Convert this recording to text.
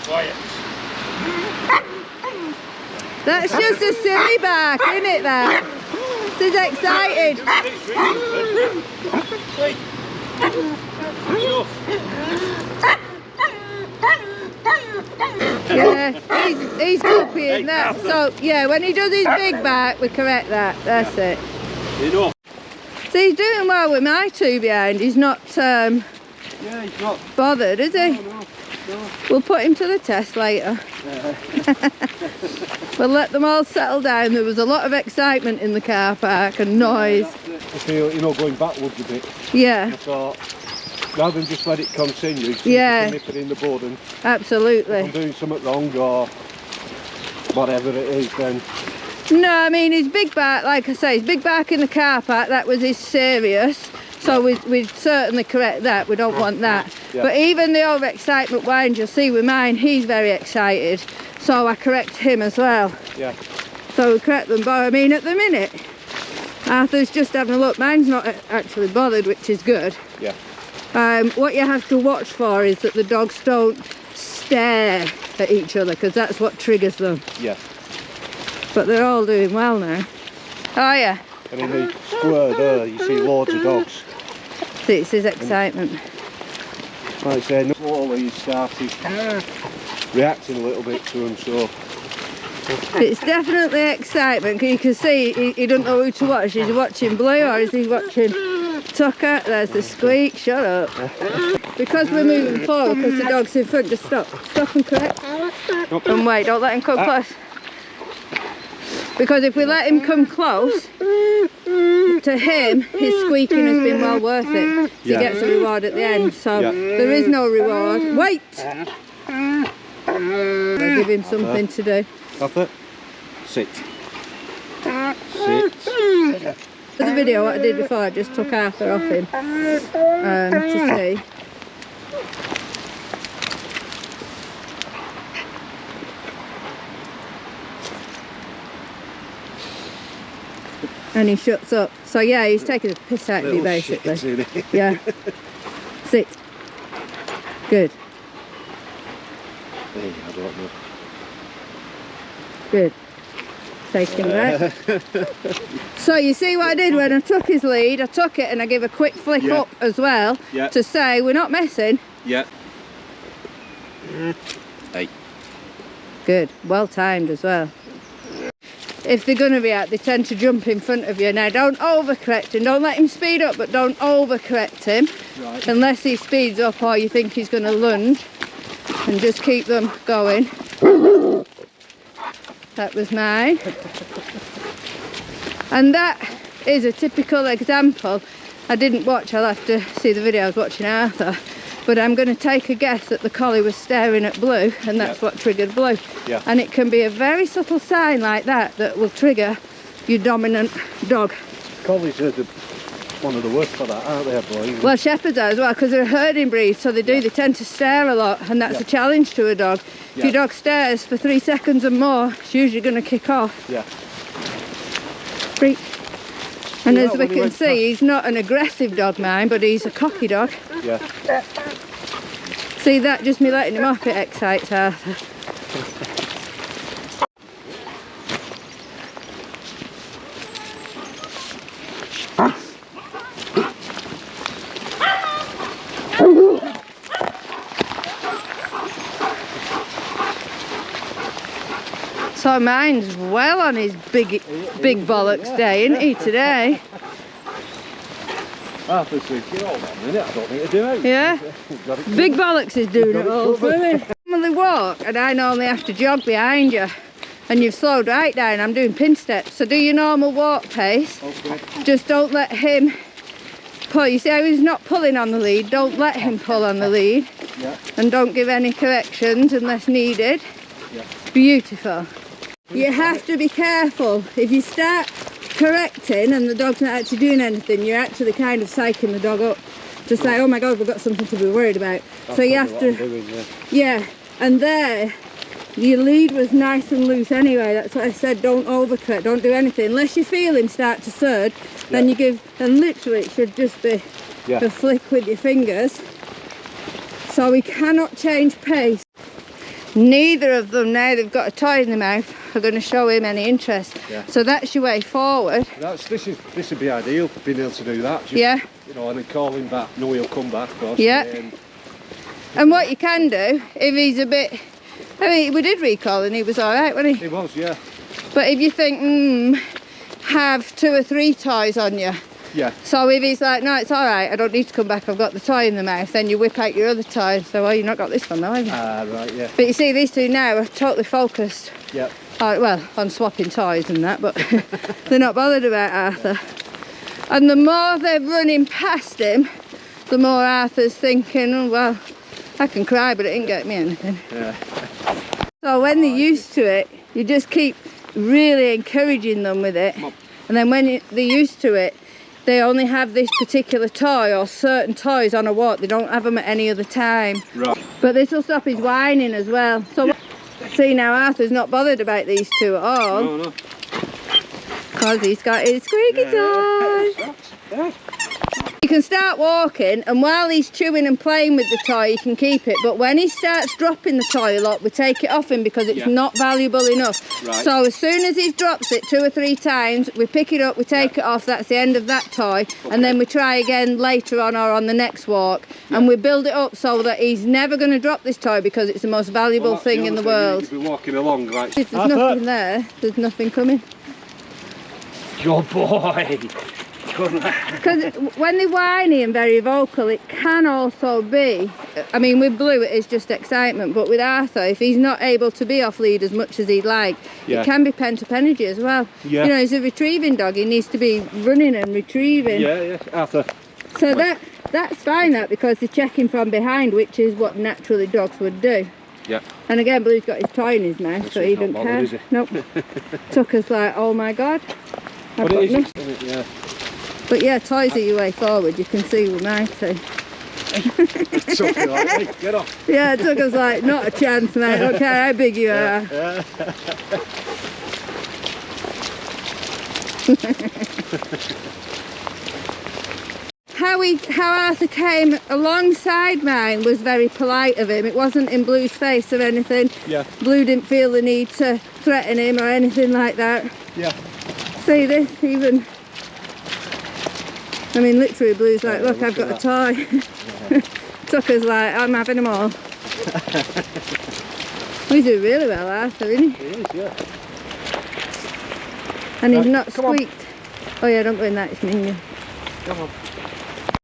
Quiet. That's just a silly bark, isn't it, that? He's excited. Yeah, he's copying that. So, yeah, when he does his big bark, we correct that. That's it. So he's doing well with my two behind. He's not, yeah, he's not bothered, is he? No. We'll put him to the test later. We'll let them all settle down. There was a lot of excitement in the car park and noise. I feel, you know, going backwards a bit. Yeah. I thought, rather than just let it continue, yeah, nip it in the bud, and absolutely. if I'm doing something wrong or whatever it is, then... No, I mean, his big bark, like I say, his big bark in the car park, that was his serious. So we'd certainly correct that. We don't want that. Yeah. But even the overexcitement whines, you'll see with mine, he's very excited. So I correct him as well. Yeah. So we correct them. But I mean, at the minute, Arthur's just having a look. Mine's not actually bothered, which is good. Yeah. What you have to watch for is that the dogs don't stare at each other, because that's what triggers them. Yeah. But they're all doing well now. Oh yeah. And in the square there, you see loads of dogs. See, it's his excitement. Like I say, slowly he started reacting a little bit to them, so... It's definitely excitement, because you can see he doesn't know who to watch. Is he watching Blue or is he watching Tucker? There's the squeak, shut up. Because we're moving forward, because the dog's in front, just stop. Stop and correct. And wait, don't let him come close. Because if we let him come close, to him, his squeaking has been well worth it. He gets a reward at the end, so there is no reward. Wait! I'll give him something to do. Arthur, sit. Sit. For the video, what I did before, I just took Arthur off him to see. And he shuts up. So yeah, he's taking a piss out of me basically. Yeah. Sit. Good. Hey, I don't know. Good. Take him back. So you see what I did when I took his lead? I took it and I gave a quick flick up as well to say we're not messing. Yeah. Hey. Good. Well timed as well. If they're going to react, they tend to jump in front of you. Now don't overcorrect him, don't let him speed up, but don't overcorrect him unless he speeds up or you think he's going to lunge, and just keep them going. That was mine. And that is a typical example. I didn't watch, I'll have to see the video, I was watching Arthur. But I'm going to take a guess that the collie was staring at Blue, and that's what triggered Blue. Yeah. And it can be a very subtle sign like that that will trigger your dominant dog. Collies are one of the worst for that, aren't they, boys? Well, shepherds are as well, because they're a herding breed, so they do, they tend to stare a lot, and that's a challenge to a dog. If your dog stares for 3 seconds and more, it's usually going to kick off. Yeah. Freak. And as we can see, he's not an aggressive dog, mine, but he's a cocky dog. Yeah. See, that just me letting him off, it excites Arthur. So mine's well on his big bollocks day, isn't he, today? Arthur says, you're all on a minute, I don't need to do it. Yeah? Big bollocks is doing it all for me. I normally walk and I normally have to jog behind you, and you've slowed right down. I'm doing pin steps, so do your normal walk pace. Okay. Just don't let him pull. You see how he's not pulling on the lead? Don't let him pull on the lead. Yeah. And don't give any corrections unless needed. Yeah. Beautiful. You have to be careful. If you start correcting and the dog's not actually doing anything, you're actually kind of psyching the dog up to say, oh my god, we've got something to be worried about. That's so you have to doing, and there your lead was nice and loose anyway. That's what I said, don't overcorrect, don't do anything unless you feel him start to surge. Then you give, and literally it should just be a flick with your fingers. So we cannot change pace. Neither of them, now they've got a toy in their mouth, are going to show him any interest. Yeah. So that's your way forward. This would be ideal, being able to do that. Just, Yeah. You know, and then call him back. No, he'll come back, of course. Yeah. And what you can do, if he's a bit... I mean, we did recall and he was alright, wasn't he? He was, yeah. But if you think, have 2 or 3 toys on you. Yeah. So if he's like, no, it's alright, I don't need to come back, I've got the toy in the mouth, then you whip out your other toy. So, well, you've not got this one though, have you? Ah, right, yeah. But you see, these two now are totally focused. Yeah. Well, on swapping toys and that, but they're not bothered about Arthur. And the more they're running past him, the more Arthur's thinking, oh, well, I can cry, but it ain't get me anything. Yeah. So when they're used to it, you just keep really encouraging them with it. And then when they're used to it, they only have this particular toy or certain toys on a walk. They don't have them at any other time. Right. But this will stop his whining as well. So Yeah. see, now Arthur's not bothered about these two at all. No. Because he's got his squeaky toy. Yeah. You can start walking, and while he's chewing and playing with the toy, you can keep it. But when he starts dropping the toy a lot, we take it off him because it's not valuable enough. Right. So as soon as he drops it 2 or 3 times, we pick it up, we take it off, that's the end of that toy. Okay. And then we try again later on or on the next walk. And we build it up so that he's never going to drop this toy because it's the most valuable thing in the world. You'll be walking along like... If there's nothing there, there's nothing coming. Good boy. Because when they're whiny and very vocal, it can also be, I mean with Blue it is just excitement, but with Arthur, if he's not able to be off lead as much as he'd like, it can be pent-up energy as well. Yeah. You know, he's a retrieving dog, he needs to be running and retrieving. Yeah, Arthur. So that's fine, that, because they're checking from behind, which is what naturally dogs would do. Yeah. And again, Blue's got his toy in his mouth, so he doesn't care. Is he? Nope. Tucker's like, oh my god, I've got nothing. Yeah. But yeah, toys are your way forward, you can see we're mighty. Tucker like, hey, get off. Yeah, Tucker's like, not a chance, mate, I don't care how big you are. Yeah. How Arthur came alongside mine was very polite of him. It wasn't in Blue's face or anything. Yeah. Blue didn't feel the need to threaten him or anything like that. Yeah. See this, even... I mean, literally, Blue's like, look, I've got a toy. Yeah. Tucker's like, I'm having them all. He's doing really well, Arthur, isn't he? He is, yeah. And he's not squeaked. Oh yeah, don't go in that, it's minion. Come on.